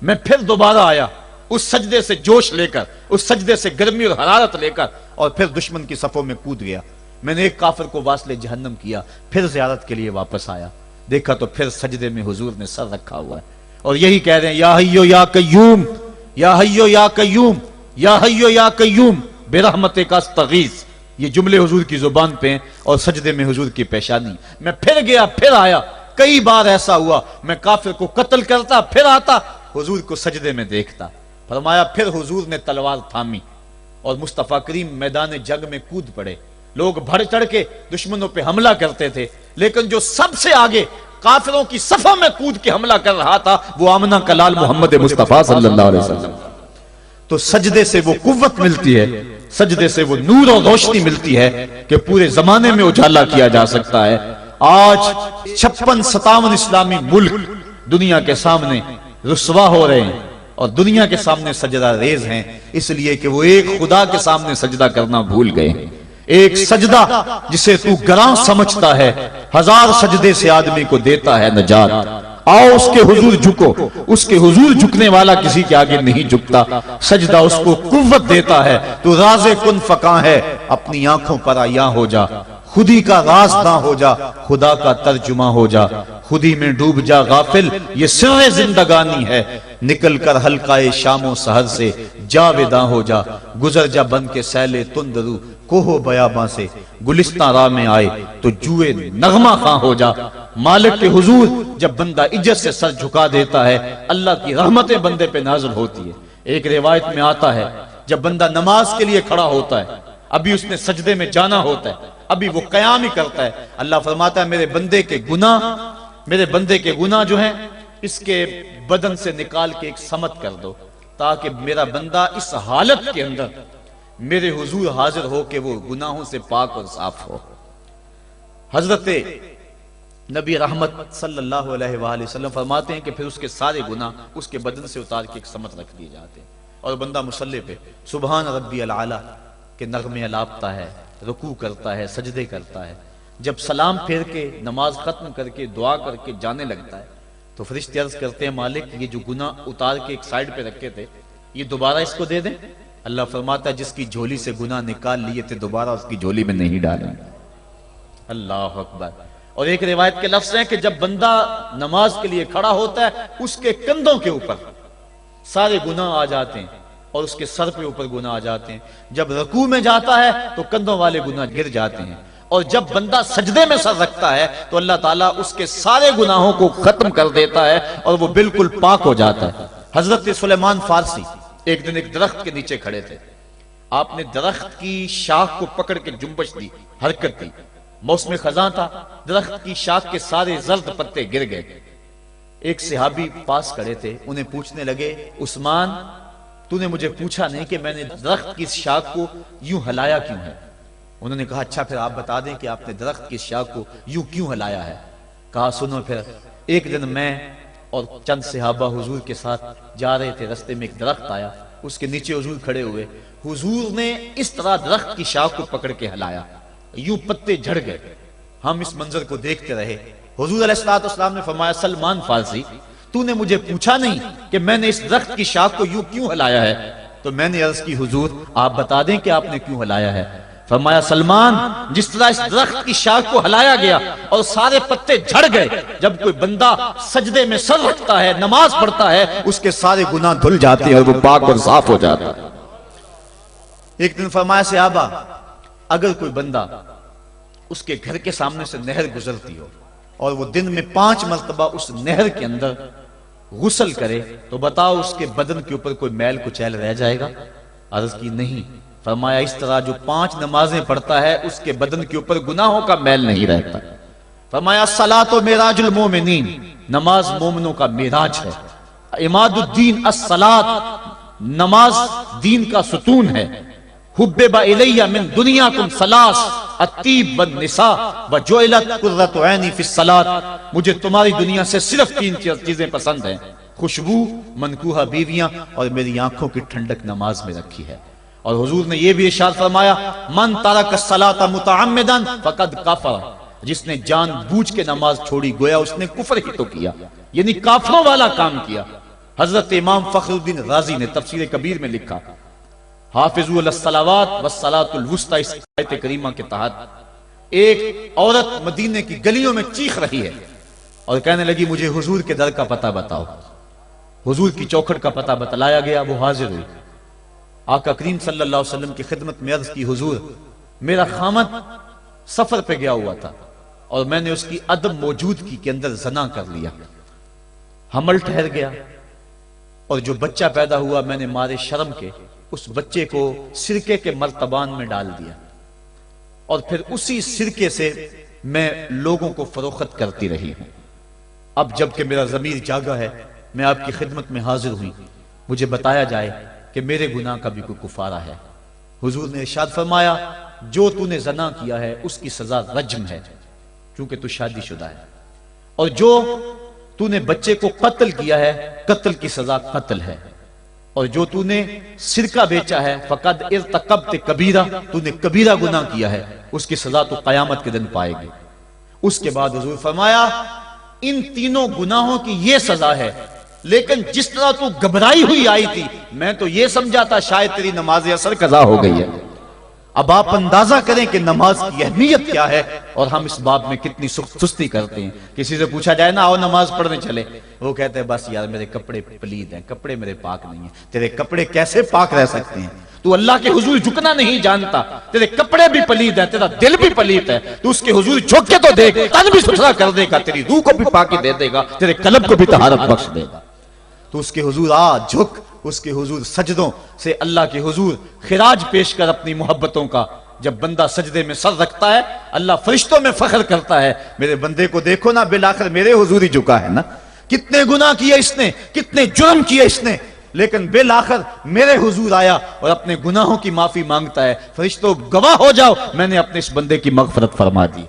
میں پھر دوبارہ آیا اس سجدے سے جوش لے کر، اس سجدے سے گرمی اور حرارت لے کر، اور پھر دشمن کی صفوں میں کود گیا۔ میں نے ایک کافر کو واصل جہنم کیا، پھر زیارت کے لیے واپس آیا، دیکھا تو پھر سجدے میں حضور نے سر رکھا ہوا ہے اور یہی کہہ رہے ہیں یا حیو یا قیوم، یا حیو یا قیوم، یا حیو یا قیوم برحمتک استغیث۔ یہ جملے حضور کی زبان پہ ہیں اور سجدے میں حضور کی پیشانی۔ میں پھر گیا، پھر آیا، کئی بار ایسا ہوا میں کافر کو قتل کرتا، پھر آتا حضور کو سجدے میں دیکھتا۔ فرمایا پھر حضور نے تلوار تھامی اور مصطفیٰ کریم میدان جنگ میں کود پڑے۔ لوگ بڑھ چڑھ کے دشمنوں پہ حملہ کرتے تھے، لیکن جو سب سے آگے کافروں کی صفوں میں کود کے حملہ کر رہا تھا وہ آمنہ کا لال محمد مصطفیٰ صلی اللہ علیہ وسلم۔ تو سجدے سے وہ قوت ملتی ہے، سجدے سے وہ نور اور روشنی ملتی ہے کہ پورے زمانے میں اجالا کیا جا سکتا ہے۔ آج 56-57 اسلامی ملک دنیا کے سامنے رسوا ہو رہے ہیں اور دنیا کے سامنے سجدہ ریز ہیں، اس لیے کہ وہ ایک خدا کے سامنے سجدہ کرنا بھول گئے ہیں۔ ایک سجدہ جسے تو گراں سمجھتا ہے 1000 سجدے سے آدمی کو دیتا ہے نجات۔ آؤ اس کے حضور جھکو، اس کے حضور جھکنے والا کسی کے آگے نہیں جھکتا۔ سجدہ اس کو قوت دیتا ہے، تو راز کن فکاں ہے اپنی آنکھوں پر عیاں ہو جا، خودی کا راز نہ ہو جا خدا کا ترجمہ ہو جا، خودی میں ڈوب جا غافل یہ سر زندگانی ہے، نکل کر حلقہ شام و سحر سے جاویداں ہو جا، گزر جا بن کے سیل تندرو کوہ بیاباں سے، گلستان راہ میں آئے تو جوئے نغمہ خواں ہو جا۔ مالک کے حضور جب بندہ عزت سے سر جھکا دیتا ہے اللہ کی رحمتیں بندے پہ نازل ہوتی ہے۔ ایک روایت میں آتا ہے جب بندہ نماز کے لیے کھڑا ہوتا ہے، ابھی اس نے سجدے میں جانا ہوتا ہے، ابھی وہ قیام ہی کرتا ہے، اللہ فرماتا ہے میرے بندے کے گناہ جو ہیں اس کے بدن سے نکال کے ایک سمت کر دو، تاکہ میرا بندہ اس حالت کے اندر میرے حضور حاضر ہو کہ وہ گناہوں سے پاک اور صاف ہو۔ حضرت نبی رحمت صلی اللہ علیہ وآلہ وسلم فرماتے ہیں کہ پھر اس کے سارے گناہ اس کے بدن سے اتار کے ایک سمت رکھ دیے جاتے ہیں اور بندہ مصلی پہ سبحان ربی العالی کے نغمے الاپتا ہے، رکوع کرتا ہے، سجدے کرتا ہے۔ جب سلام پھیر کے نماز ختم کر کے دعا کر کے جانے لگتا ہے تو فرشتے عرض کرتے ہیں مالک یہ جو گناہ اتار کے ایک سائیڈ پہ رکھے تھے یہ دوبارہ اس کو دے دیں؟ اللہ فرماتا ہے جس کی جھولی سے گناہ نکال لیے تھے دوبارہ اس کی جھولی میں نہیں ڈالیں۔ اللہ اکبر۔ اور ایک روایت کے لفظ ہیں کہ جب بندہ نماز کے لیے کھڑا ہوتا ہے اس کے کندھوں کے اوپر سارے گناہ آ جاتے ہیں اور اس کے سر پہ اوپر گناہ آ جاتے ہیں، جب رکوع میں جاتا ہے تو کندھوں والے گناہ گر جاتے ہیں، اور جب بندہ سجدے میں سر رکھتا ہے تو اللہ تعالیٰ اس کے سارے گناہوں کو ختم کر دیتا ہے اور وہ بالکل پاک ہو جاتا ہے۔ حضرت سلیمان فارسی ایک دن ایک درخت کے نیچے کھڑے تھے، آپ نے درخت کی شاخ کو پکڑ کے جنبش دی، حرکت دی، موسم خزاں تھا، درخت کی شاخ کے سارے زرد پتے گر گئے۔ ایک صحابی پاس کھڑے تھے، انہیں پوچھنے لگے عثمان تو نے مجھے پوچھا نہیں کہ میں نے درخت کی شاخ کو یوں ہلایا کیوں ہے؟ انہوں نے کہا اچھا پھر آپ بتا دیں کہ آپ نے درخت کی شاخ کو یوں کیوں ہلایا ہے؟ کہا سنو پھر، ایک دن میں اور چند صحابہ حضور کے ساتھ جا رہے تھے، رستے میں ایک درخت آیا، اس کے نیچے حضور کھڑے ہوئے، حضور نے اس طرح درخت کی شاخ کو پکڑ کے ہلایا، یوں پتے جھڑ گئے، ہم اس منظر کو دیکھتے رہے۔ حضور علیہ السلام نے فرمایا سلمان فارسی تو نے مجھے پوچھا نہیں کہ میں نے اس درخت کی شاخ کو یوں کیوں ہلایا ہے؟ تو میں نے عرض کی حضور آپ بتا دیں کہ آپ نے کیوں ہلایا ہے؟ فرمایا سلمان جس طرح اس درخت کی شاخ کو ہلایا گیا اور سارے پتے جھڑ گئے، جب کوئی بندہ سجدے میں سر رکھتا ہے نماز پڑھتا ہے اس کے سارے گناہ دھل جاتے ہیں اور وہ پاک اور صاف ہو جاتا ہے۔ ایک دن فرمایا صحابہ اگر کوئی بندہ اس کے گھر کے سامنے سے نہر گزرتی ہو اور وہ دن میں 5 مرتبہ اس نہر کے اندر غسل کرے تو بتاؤ اس کے بدن کے اوپر کوئی میل کچیل رہ جائے گا؟ عرض کی نہیں۔ فرمایا اس طرح جو 5 نمازیں پڑھتا ہے اس کے بدن کے اوپر گناہوں کا میل نہیں رہتا۔ فرمایا الصلاۃ معراج المومنین، نماز مومنوں کا معراج ہے۔ عماد الدین الصلاۃ، نماز دین کا ستون ہے۔ حبب الی من دنیاکم ثلاث الطیب والنساء وجعلت قرۃ عینی فی الصلاۃ، مجھے تمہاری دنیا سے صرف 3 چیزیں پسند ہیں، خوشبو، منکوحہ بیویاں، اور میری آنکھوں کی ٹھنڈک نماز میں رکھی ہے۔ اور حضور نے یہ بھی ارشاد فرمایا من ترک الصلاۃ متعمدا فقد کفر، جس نے جان بوجھ کے نماز چھوڑی گویا اس نے کفر ہی تو کیا، یعنی کافروں والا کام کیا۔ حضرت امام فخر الدین رازی نے تفسیر کبیر میں لکھا حافظوا علی الصلوات والصلاۃ الوسطی، اس آیت کریمہ کے تحت ایک عورت مدینے کی گلیوں میں چیخ رہی ہے اور کہنے لگی مجھے حضور کے در کا پتہ بتاؤ۔ حضور کی چوکھٹ کا پتہ بتلایا گیا، وہ حاضر ہوئی، آقا کریم صلی اللہ علیہ وسلم کی خدمت میں عرض کی حضور میرا خامد سفر پہ گیا ہوا تھا اور میں نے اس کی عدم موجودگی کے اندر زنا کر لیا، حمل ٹھہر گیا اور جو بچہ پیدا ہوا میں نے مارے شرم کے اس بچے کو سرکے کے مرتبان میں ڈال دیا اور پھر اسی سرکے سے میں لوگوں کو فروخت کرتی رہی ہوں۔ اب جب کہ میرا ضمیر جاگا ہے میں آپ کی خدمت میں حاضر ہوئی، مجھے بتایا جائے کہ میرے گناہ کا بھی کوئی کفارہ ہے۔ حضور نے ارشاد فرمایا جو تو نے زنا کیا ہے اس کی سزا رجم ہے چونکہ تو شادی شدہ ہے، اور جو تو نے بچے کو قتل کیا ہے قتل کی سزا قتل ہے، اور جو تو نے سرکہ بیچا ہے فقد ارتکبت کبیرہ، تو نے کبیرہ گناہ کیا ہے، اس کی سزا تو قیامت کے دن پائے گی۔ اس کے بعد حضور فرمایا ان تینوں گناہوں کی یہ سزا ہے، لیکن جس طرح تو گھبرائی ہوئی آئی تھی میں تو یہ سمجھا تھا شاید تیری نماز اثر قضا ہو گئی ہے۔ اب آپ اندازہ کریں کہ نماز کی اہمیت کیا ہے اور ہم اس باب میں کتنی سستی کرتے ہیں۔ کسی سے پوچھا جائے نا آؤ نماز پڑھنے چلے، وہ کہتے ہیں بس یار میرے کپڑے پلید ہیں، کپڑے میرے پاک نہیں ہیں۔ تیرے کپڑے کیسے پاک رہ سکتے ہیں؟ تو اللہ کے حضور جھکنا نہیں جانتا، تیرے کپڑے بھی پلید ہیں، تیرا دل بھی پلید ہے، تو اس کے حضور جھک کے تو دیکھ، تن بھی ستھرا کر دے گا، تیری روح کو بھی پاکی دے دے گا، تیرے قلب کو بھی طہارت بخش دے گا۔ تو اس کے حضور آ جھک، اس کے حضور سجدوں سے اللہ کے حضور خراج پیش کر اپنی محبتوں کا۔ جب بندہ سجدے میں سر رکھتا ہے اللہ فرشتوں میں فخر کرتا ہے میرے بندے کو دیکھو نا بالآخر میرے حضور ہی جھکا ہے نا، کتنے گناہ کیے اس نے، کتنے جرم کیے اس نے، لیکن بالآخر میرے حضور آیا اور اپنے گناہوں کی معافی مانگتا ہے۔ فرشتوں گواہ ہو جاؤ میں نے اپنے اس بندے کی مغفرت فرما دی۔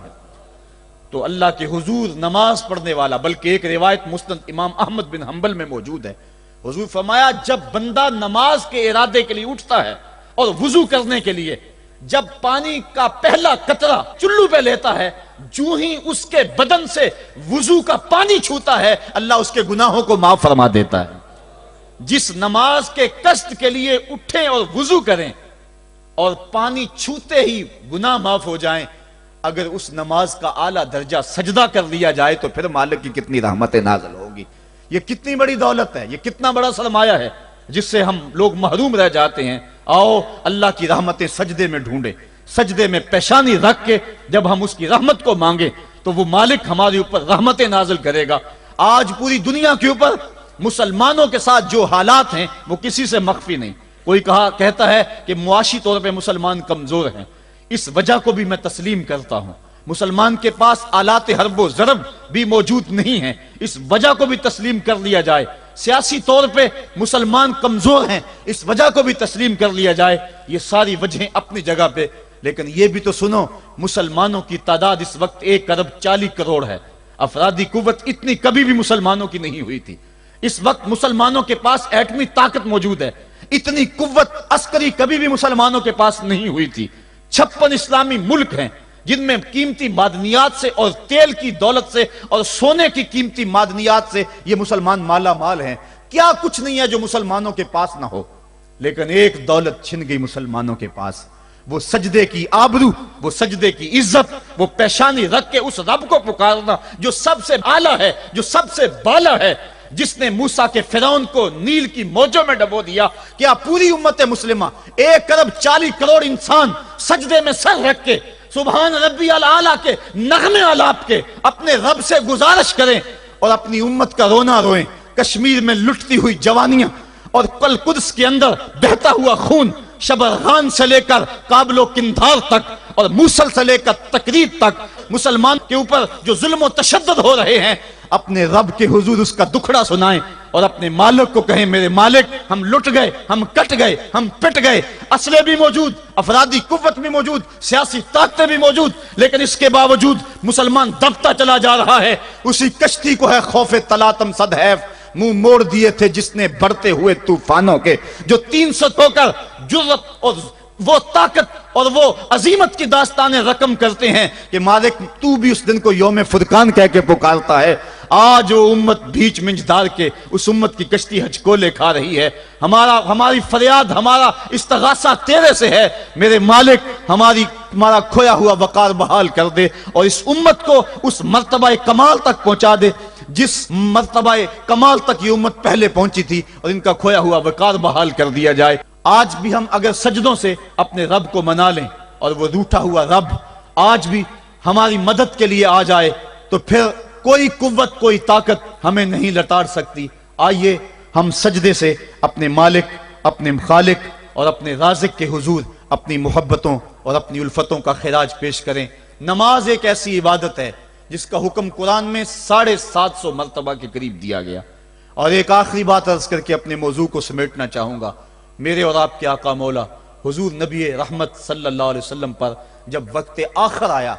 تو اللہ کے حضور نماز پڑھنے والا، بلکہ ایک روایت مسند امام احمد بن حنبل میں موجود ہے، حضور فرمایا جب بندہ نماز کے ارادے کے لیے اٹھتا ہے اور وضو کرنے کے لیے جب پانی کا پہلا قطرہ چلو پہ لیتا ہے، جو ہی اس کے بدن سے وضو کا پانی چھوتا ہے، اللہ اس کے گناہوں کو معاف فرما دیتا ہے۔ جس نماز کے قصد کے لیے اٹھیں اور وضو کریں اور پانی چھوتے ہی گناہ معاف ہو جائیں، اگر اس نماز کا اعلیٰ درجہ سجدہ کر لیا جائے تو پھر مالک کی کتنی رحمت نازل ہوگی۔ یہ کتنی بڑی دولت ہے، یہ کتنا بڑا سرمایہ ہے جس سے ہم لوگ محروم رہ جاتے ہیں۔ آؤ اللہ کی رحمتیں سجدے میں ڈھونڈیں، سجدے میں پیشانی رکھ کے جب ہم اس کی رحمت کو مانگیں تو وہ مالک ہمارے اوپر رحمتیں نازل کرے گا۔ آج پوری دنیا کے اوپر مسلمانوں کے ساتھ جو حالات ہیں وہ کسی سے مخفی نہیں۔ کوئی کہتا ہے کہ معاشی طور پہ مسلمان کمزور ہیں، اس وجہ کو بھی میں تسلیم کرتا ہوں۔ مسلمان کے پاس آلات حرب و ضرب بھی موجود نہیں ہیں، اس وجہ کو بھی تسلیم کر لیا جائے۔ سیاسی طور پہ مسلمان کمزور ہیں، اس وجہ کو بھی تسلیم کر لیا جائے۔ یہ ساری وجہیں اپنی جگہ پہ، لیکن یہ بھی تو سنو، مسلمانوں کی تعداد اس وقت 1.40 کروڑ ہے۔ افرادی قوت اتنی کبھی بھی مسلمانوں کی نہیں ہوئی تھی۔ اس وقت مسلمانوں کے پاس ایٹمی طاقت موجود ہے، اتنی قوت عسکری کبھی بھی مسلمانوں کے پاس نہیں ہوئی تھی۔ 56 اسلامی ملک ہیں جن میں قیمتی معدنیات سے اور تیل کی دولت سے اور سونے کی قیمتی معدنیات سے یہ مسلمان مالا مال ہیں۔ کیا کچھ نہیں ہے جو مسلمانوں کے پاس نہ ہو، لیکن ایک دولت چھن گئی مسلمانوں کے پاس، وہ سجدے کی آبرو، وہ سجدے کی عزت، وہ پیشانی رکھ کے اس رب کو پکارنا جو سب سے اعلیٰ ہے، جو سب سے بالا ہے، جس نے موسیٰ کے فرعون کو نیل کی موجوں میں ڈبو دیا۔ کیا پوری امت مسلمہ 1.40 کروڑ انسان سجدے میں سر رکھ کے سبحان ربی الاعلیٰ کے نغمے آلاپ کے اپنے رب سے گزارش کریں اور اپنی امت کا رونا روئیں؟ کشمیر میں لٹتی ہوئی جوانیاں اور قدس کے اندر بہتا ہوا خون، شبرغان سے لے کر کابل و قندھار تک اور موصل سے لے کر تکریب تک مسلمان کے اوپر جو ظلم و تشدد ہو رہے ہیں، اپنے رب کے حضور اس کا دکھڑا سنائیں اور اپنے مالک کو کہیں میرے مالک ہم لٹ گئے، ہم کٹ گئے، ہم پٹ گئے۔ اسلحے بھی موجود، افرادی قوت بھی موجود، سیاسی طاقتیں بھی موجود، لیکن اس کے باوجود مسلمان دبتا چلا جا رہا ہے۔ اسی کشتی کو ہے خوف تلاطم صدحیف منہ موڑ دیے تھے جس نے بڑھتے ہوئے طوفانوں کے، جو 300 ہو کر جرأت اور وہ طاقت اور وہ عظیمت کی داستانیں رقم کرتے ہیں کہ مالک تو بھی اس دن کو یوم فرقان کہہ کے پکارتا ہے۔ آج وہ امت بیچ منجدار کے اس امت کی کشتی ہچکولے کھا رہی ہے۔ ہماری فریاد، ہمارا استغاثہ تیرے سے ہے، میرے مالک ہمارا کھویا ہوا وقار بحال کر دے اور اس امت کو اس مرتبہ کمال تک پہنچا دے جس مرتبہ کمال تک یہ امت پہلے پہنچی تھی، اور ان کا کھویا ہوا وقار بحال کر دیا جائے۔ آج بھی ہم اگر سجدوں سے اپنے رب کو منا لیں اور وہ روٹھا ہوا رب آج بھی ہماری مدد کے لیے آ جائے تو پھر کوئی قوت، کوئی طاقت ہمیں نہیں لٹاڑ سکتی۔ آئیے ہم سجدے سے اپنے مالک، اپنے خالق اور اپنے رازق کے حضور اپنی محبتوں اور اپنی الفتوں کا خراج پیش کریں۔ نماز ایک ایسی عبادت ہے جس کا حکم قرآن میں 750 مرتبہ کے قریب دیا گیا۔ اور ایک آخری بات عرض کر کے اپنے موضوع کو سمیٹنا چاہوں گا۔ میرے اور آپ کے آقا مولا حضور نبی رحمت صلی اللہ علیہ وسلم پر جب وقت آخر آیا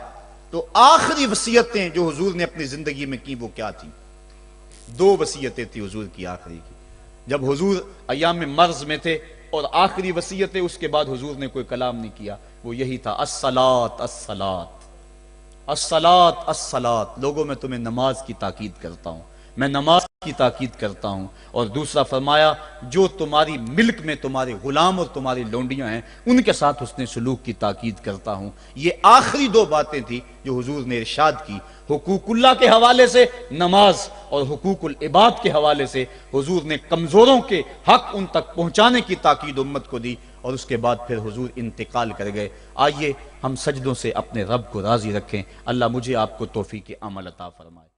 تو آخری وصیتیں جو حضور نے اپنی زندگی میں کی وہ کیا تھی؟ 2 وصیتیں تھی حضور کی آخری کی۔ جب حضور ایام مرض میں تھے اور آخری وصیتیں، اس کے بعد حضور نے کوئی کلام نہیں کیا، وہ یہی تھا، الصلاۃ الصلاۃ الصلاۃ الصلاۃ۔ لوگوں میں تمہیں نماز کی تاکید کرتا ہوں، میں نماز کی تاکید کرتا ہوں۔ اور دوسرا فرمایا، جو تمہاری ملک میں تمہارے غلام اور تمہاری لونڈیاں ہیں ان کے ساتھ حسن سلوک کی تاکید کرتا ہوں۔ یہ آخری 2 باتیں تھی جو حضور نے ارشاد کی۔ حقوق اللہ کے حوالے سے نماز اور حقوق العباد کے حوالے سے حضور نے کمزوروں کے حق ان تک پہنچانے کی تاکید امت کو دی، اور اس کے بعد پھر حضور انتقال کر گئے۔ آئیے ہم سجدوں سے اپنے رب کو راضی رکھیں۔ اللہ مجھے آپ کو توفیق عمل عطا فرمائے۔